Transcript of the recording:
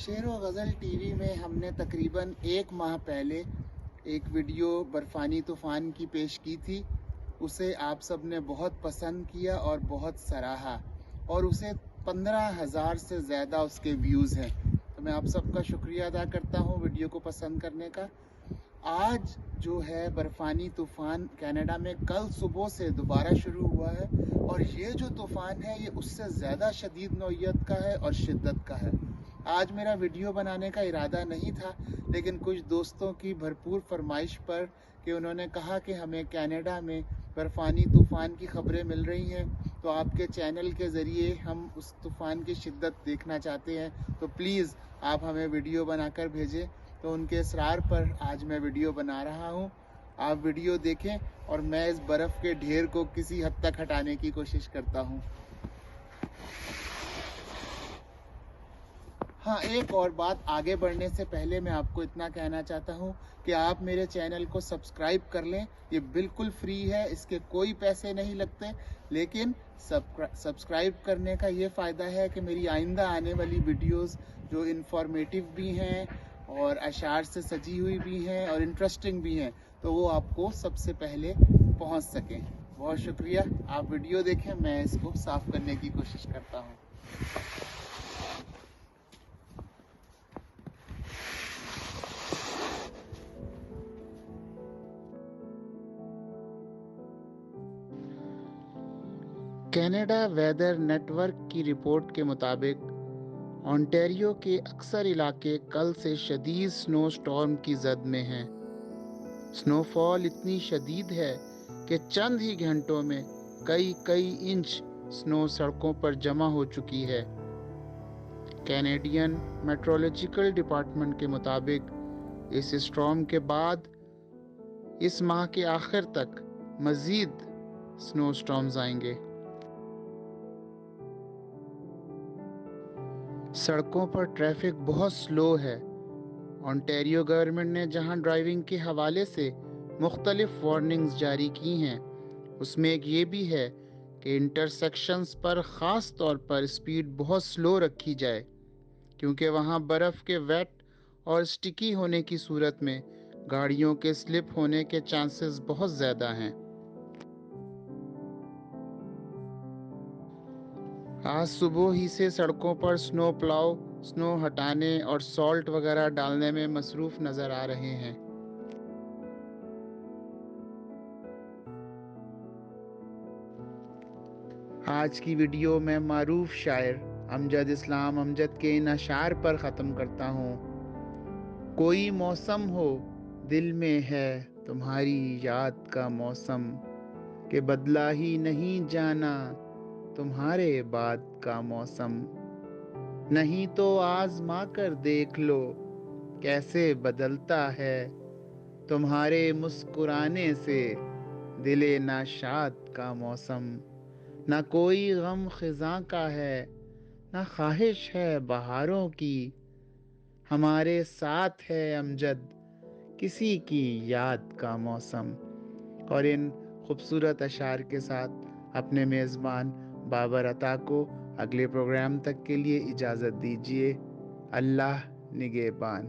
शेर व गज़ल टीवी में हमने तकरीबन 1 माह पहले एक वीडियो बर्फ़ानी तूफ़ान की पेश की थी। उसे आप सब ने बहुत पसंद किया और बहुत सराहा, और उसे 15,000 से ज़्यादा उसके व्यूज़ हैं। तो मैं आप सबका शुक्रिया अदा करता हूँ वीडियो को पसंद करने का। आज जो है बर्फ़ानी तूफ़ान कनाडा में कल सुबह से दोबारा शुरू हुआ है, और ये जो तूफ़ान है ये उससे ज़्यादा शदीद नौइयत का है और शिद्दत का है। आज मेरा वीडियो बनाने का इरादा नहीं था, लेकिन कुछ दोस्तों की भरपूर फरमाइश पर कि उन्होंने कहा कि हमें कनाडा में बर्फ़ानी तूफ़ान की ख़बरें मिल रही हैं, तो आपके चैनल के ज़रिए हम उस तूफ़ान की शिद्दत देखना चाहते हैं, तो प्लीज़ आप हमें वीडियो बनाकर भेजें। तो उनके इसरार पर आज मैं वीडियो बना रहा हूँ। आप वीडियो देखें और मैं इस बर्फ़ के ढेर को किसी हद तक हटाने की कोशिश करता हूँ। हाँ, एक और बात आगे बढ़ने से पहले मैं आपको इतना कहना चाहता हूँ कि आप मेरे चैनल को सब्सक्राइब कर लें। ये बिल्कुल फ्री है, इसके कोई पैसे नहीं लगते, लेकिन सब्सक्राइब करने का ये फ़ायदा है कि मेरी आइंदा आने वाली वीडियोस जो इन्फॉर्मेटिव भी हैं और अशार से सजी हुई भी हैं और इंटरेस्टिंग भी हैं, तो वो आपको सबसे पहले पहुँच सकें। बहुत शुक्रिया। आप वीडियो देखें, मैं इसको साफ़ करने की कोशिश करता हूँ। कनाडा वेदर नेटवर्क की रिपोर्ट के मुताबिक ओंटारियो के अक्सर इलाके कल से शदीद स्नो स्टॉर्म की जद में हैं। स्नोफॉल इतनी शदीद है कि चंद ही घंटों में कई इंच स्नो सड़कों पर जमा हो चुकी है। कैनेडियन मेट्रोलॉजिकल डिपार्टमेंट के मुताबिक इस स्टॉर्म के बाद इस माह के आखिर तक मज़ीद स्नो स्टॉर्म्स आएंगे। सड़कों पर ट्रैफिक बहुत स्लो है। ओंटारियो गवर्नमेंट ने जहां ड्राइविंग के हवाले से मुख्तलिफ वार्निंग्स जारी की हैं, उसमें एक ये भी है कि इंटरसेक्शंस पर ख़ास तौर पर स्पीड बहुत स्लो रखी जाए, क्योंकि वहां बर्फ़ के वेट और स्टिकी होने की सूरत में गाड़ियों के स्लिप होने के चांसेस बहुत ज़्यादा हैं। आज सुबह ही से सड़कों पर स्नो प्लाउ स्नो हटाने और सॉल्ट वगैरह डालने में मसरूफ़ नज़र आ रहे हैं। आज की वीडियो में मारूफ शायर अमजद इस्लाम अमजद के इन अशार पर ख़त्म करता हूँ। कोई मौसम हो दिल में है तुम्हारी याद का मौसम, के बदला ही नहीं जाना तुम्हारे बाद का मौसम। नहीं तो आज़मा कर देख लो कैसे बदलता है तुम्हारे मुस्कुराने से दिले नाशाद का मौसम। ना कोई गम खिज़ां का है, ना ख्वाहिश है बहारों की, हमारे साथ है अमजद किसी की याद का मौसम। और इन खूबसूरत अशार के साथ अपने मेज़बान बाबर अता को अगले प्रोग्राम तक के लिए इजाज़त दीजिए। अल्लाह निगहबान।